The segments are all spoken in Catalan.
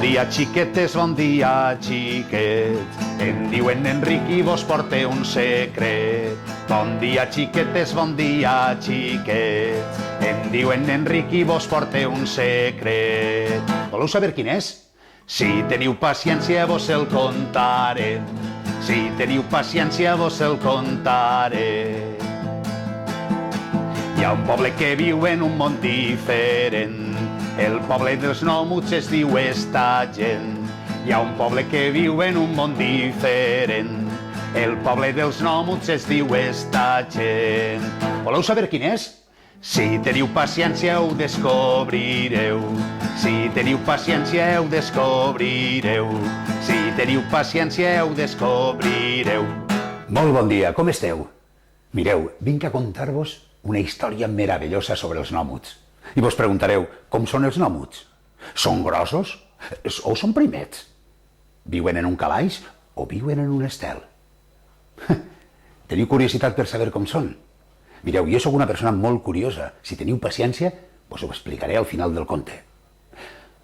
dia, xiquetes, bon dia, xiquets. Em diuen Enric i vos porte un secret. Bon dia, xiquetes, bon dia, xiquets. Em diuen Enric i vos porte un secret. Voleu saber quin és? Si teniu paciència vos el contaré. Si teniu paciència vos el contaré. Hi ha un poble que viu en un món diferent. El poble dels nòmuts es diu Estagent. Hi ha un poble que viu en un món diferent. El poble dels nòmuts es diu Estagent. Voleu saber quin és? Si teniu paciència ho descobrireu. Si teniu paciència ho descobrireu. Si teniu paciència ho descobrireu. Molt bon dia, com esteu? Mireu, vinc a contar-vos una història meravellosa sobre els nòmuts. I vos preguntareu, com són els nòmuts? Són grossos o són primets? Viuen en un calaix o viuen en un estel? Teniu curiositat per saber com són? Mireu, jo sóc una persona molt curiosa. Si teniu paciència, vos ho explicaré al final del conte.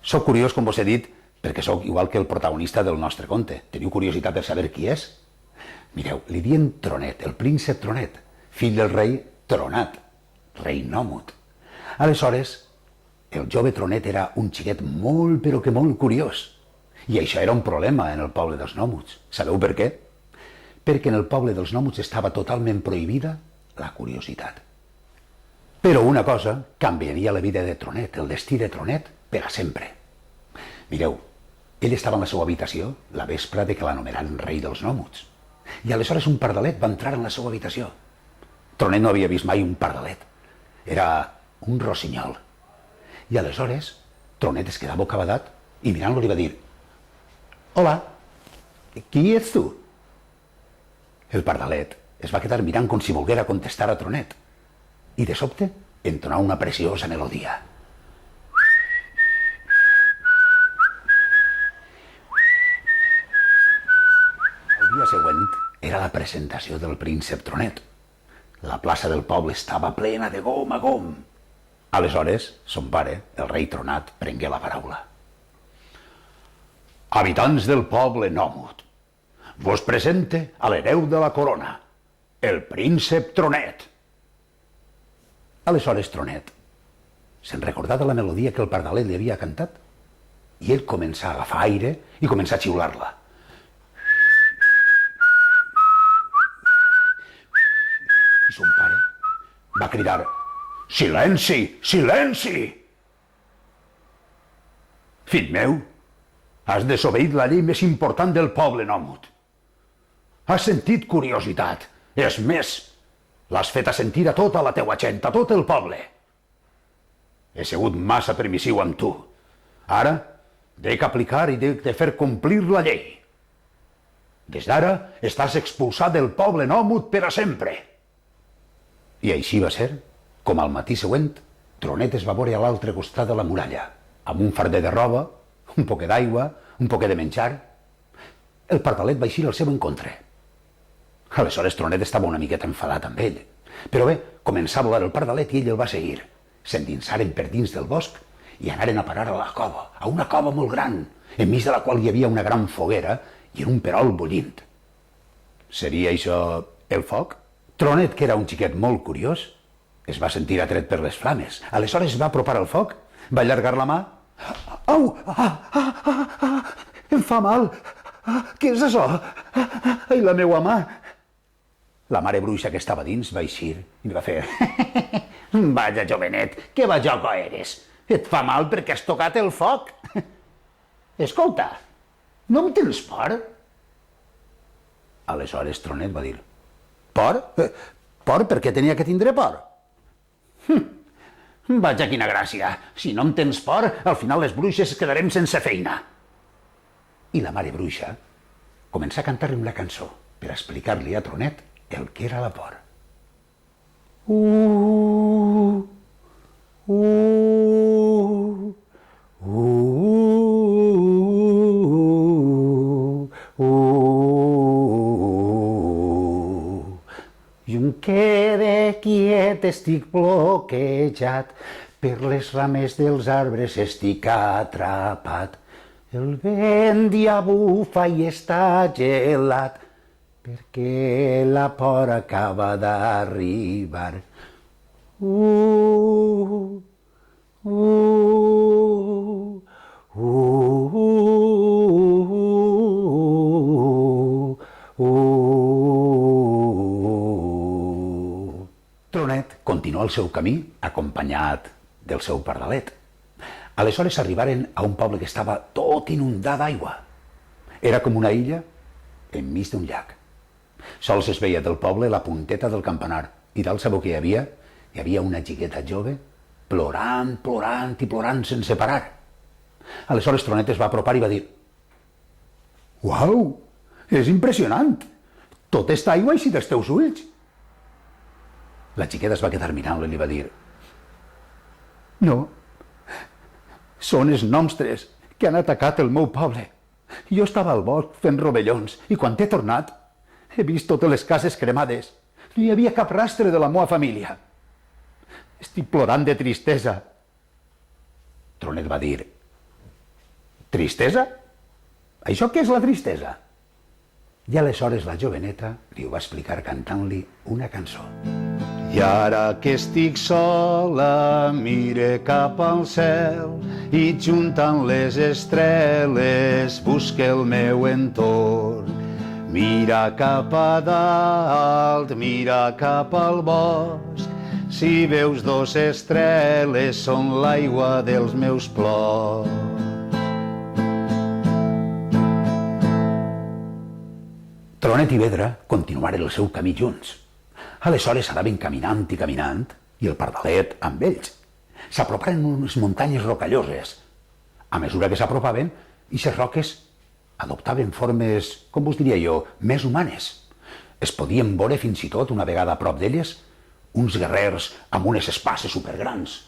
Soc curiós, com vos he dit, perquè sóc igual que el protagonista del nostre conte. Teniu curiositat per saber qui és? Mireu, li diem Tronet, el príncep Tronet, fill del rei Tronat, rei nòmut. Aleshores, el jove Tronet era un xiquet molt, però que molt curiós. I això era un problema en el poble dels nòmuts. Sabeu per què? Perquè en el poble dels nòmuts estava totalment prohibida la curiositat. Però una cosa canviaria la vida de Tronet, el destí de Tronet, per a sempre. Mireu, ell estava en la seva habitació la vespra de que l'anomenaren rei dels nòmuts. I aleshores un pardalet va entrar en la seva habitació. Tronet no havia vist mai un pardalet. Era un rossinyol. I aleshores Tronet es quedà bocabadat i mirant-lo li va dir: «Hola, qui ets tu?» El pardalet es va quedar mirant com si volguera contestar a Tronet i de sobte entonà una preciosa melodia. El dia següent era la presentació del príncep Tronet. La plaça del poble estava plena de gom a gom. Aleshores, son pare, el rei Tronat, prengué la paraula. «Habitants del poble nòmut, vos presente a l'hereu de la corona, el príncep Tronet». Aleshores Tronet se'n recordà de la melodia que el pardalet li havia cantat i ell començà a agafar aire i començà a xiular-la. I son pare va cridar: «Silenci! Silenci! Fill meu, has desobeït la llei més important del poble nòmut. Has sentit curiositat. És més, l'has fet a sentir a tota la teua gent, a tot el poble. He sigut massa permissiu amb tu. Ara, dec aplicar i dec de fer complir la llei. Des d'ara, estàs expulsat del poble nòmut per a sempre». I així va ser, com al matí següent, Tronet es va veure a l'altre costat de la muralla, amb un farder de roba, un poquet d'aigua, un poquet de menjar. El pardalet va eixir al seu encontre. Aleshores Tronet estava una miqueta enfadat amb ell. Però bé, començà a volar el pardalet i ell el va seguir. S'endinsaren per dins del bosc i anaren a parar a la cova, a una cova molt gran, enmig de la qual hi havia una gran foguera i un perol bullint. Seria això el foc? Tronet, que era un xiquet molt curiós, es va sentir atret per les flames. Aleshores va apropar al foc, va allargar la mà. «Au! Em fa mal! Què és això? Ai, la meua mà!» La mare bruixa que estava dins va eixir i li va fer: «Vaja, jovenet, que bajoco eres! Et fa mal perquè has tocat el foc? Escolta, no em tens por?» Aleshores Tronet va dir: «Por? Por? Per què tenia que tindre por?» «Vaja, quina gràcia! Si no em tens por, al final les bruixes quedarem sense feina!» I la mare bruixa començà a cantar-li una cançó per explicar-li a Tronet el que era la por. Jo em quede quiet, estic bloquejat, per les rames dels arbres estic atrapat. El vent dia bufa i està gelat, perquè la por acaba d'arribar. Uh, uh, uh, Tronet continua el seu camí acompanyat del seu pardalet. Aleshores arribaren a un poble que estava tot inundat d'aigua. Era com una illa enmig d'un llac. Sols es veia del poble la punteta del campanar i dalt sabeu què hi havia una xiqueta jove plorant, plorant i plorant sense parar. Aleshores Tronet es va apropar i va dir: «Uau, és impressionant! Tot està aigua així dels teus ulls!» La xiqueta es va quedar mirant-lo i li va dir: «No, són els monstres que han atacat el meu poble. Jo estava al bosc fent rovellons i quan he tornat he vist totes les cases cremades. No hi havia cap rastre de la meva família. Estic plorant de tristesa». Tronet va dir: «Tristesa? Això què és la tristesa?» I aleshores la joveneta li ho va explicar cantant-li una cançó. I ara que estic sola, mire cap al cel i juntant les estrelles busque el meu entorn. Mira cap a dalt, mira cap al bosc, si veus dos estrelles són l'aigua dels meus plors. Tronet i Vedra continuaren el seu camí junts. Aleshores anaven caminant i caminant, i el pardalet amb ells. S'aproparen unes muntanyes rocalloses. A mesura que s'apropaven, aquestes roques adoptaven formes, com us diria jo, més humanes. Es podien veure fins i tot, una vegada a prop d'elles, uns guerrers amb unes espases supergrans.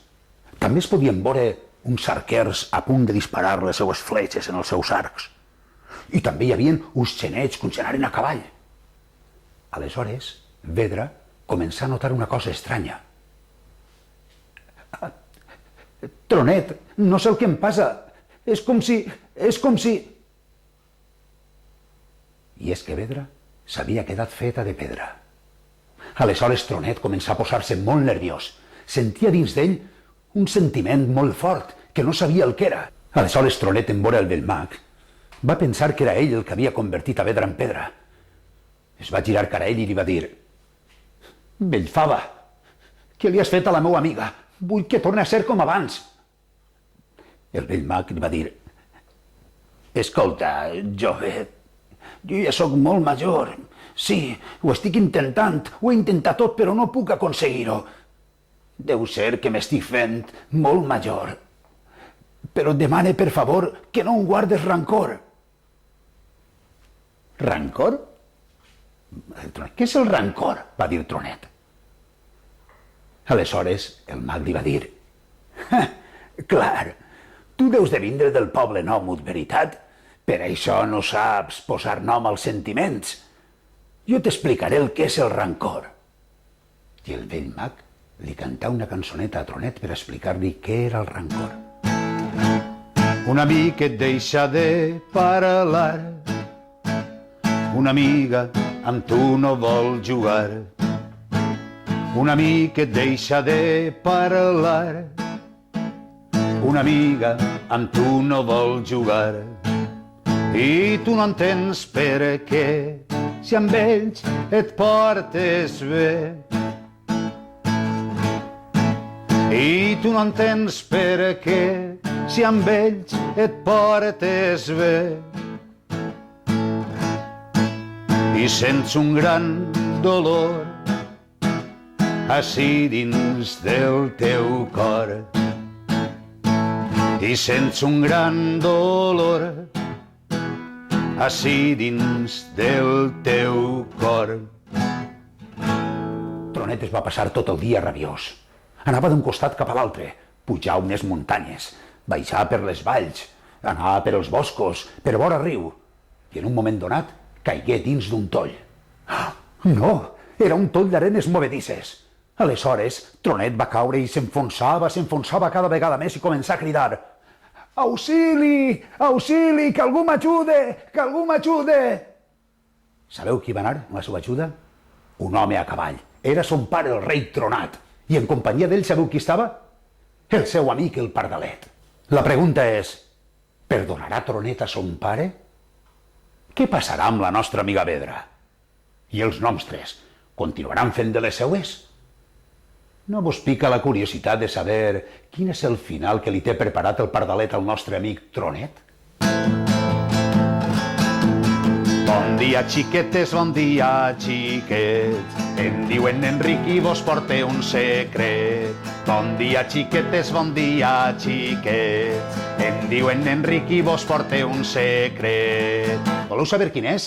També es podien veure uns arquers a punt de disparar les seues fletxes en els seus arcs. I també hi havia uns xenets que anaren a cavall. Aleshores, Vedra començà a notar una cosa estranya. «Tronet, no sé el que em passa. És com si... I és que Vedra s'havia quedat feta de pedra. Aleshores Tronet començà a posar-se molt nerviós. Sentia dins d'ell un sentiment molt fort, que no sabia el que era. Aleshores Tronet, en veure el vell mag, va pensar que era ell el que havia convertit a Vedra en pedra. Es va girar cara a ell i li va dir: «Vellfava, què li has fet a la meva amiga? Vull que torni a ser com abans». El vell mag li va dir: «Escolta, jove, jo ja sóc molt major. Sí, ho estic intentant, ho he intentat tot, però no puc aconseguir-ho. Deu ser que m'estic fent molt major. Però et demane, per favor, que no em guardes rancor». «Rancor? Què és el rancor?», va dir Tronet. Aleshores el mag li va dir: «Clar, tu deus de vindre del poble Nòmud, veritat? Per això no saps posar nom als sentiments. Jo t'explicaré el que és el rancor». I el vell mag li cantà una cançoneta a Tronet per explicar-li què era el rancor. Un amic et deixa de parlar, una amiga amb tu no vol jugar. Un amic et deixa de parlar, una amiga amb tu no vol jugar. I tu no entens per què, si amb ells et portes bé. I tu no entens per què, si amb ells et portes bé. I sents un gran dolor ací dins del teu cor. I sents un gran dolor ací dins del teu cor. Tronet es va passar tot el dia rabiós. Anava d'un costat cap a l'altre, pujar unes muntanyes, baixar per les valls, anar per els boscos, per vora riu, i en un moment donat caigué dins d'un toll. No, era un toll d'arenes movedisses. Aleshores, Tronet va caure i s'enfonsava cada vegada més i començà a cridar: Auxili! Auxili! Que algú m'ajude! Que algú m'ajude! Sabeu qui va anar amb la seva ajuda? Un home a cavall. Era son pare, el rei Tronat. I en companyia d'ell sabeu qui estava? El seu amic, el Pardalet. La pregunta és, perdonarà Tronet a son pare? Què passarà amb la nostra amiga Vedra? I els nostres continuaran fent de les seues? No vos pica la curiositat de saber quin és el final que li té preparat el Pardalet al nostre amic Tronet? Bon dia, xiquetes, bon dia, xiquets. Em diuen Enric i vos porte un secret. Bon dia, xiquetes, bon dia, xiquets. Em diuen Enric i vos porte un secret. Voleu saber quin és?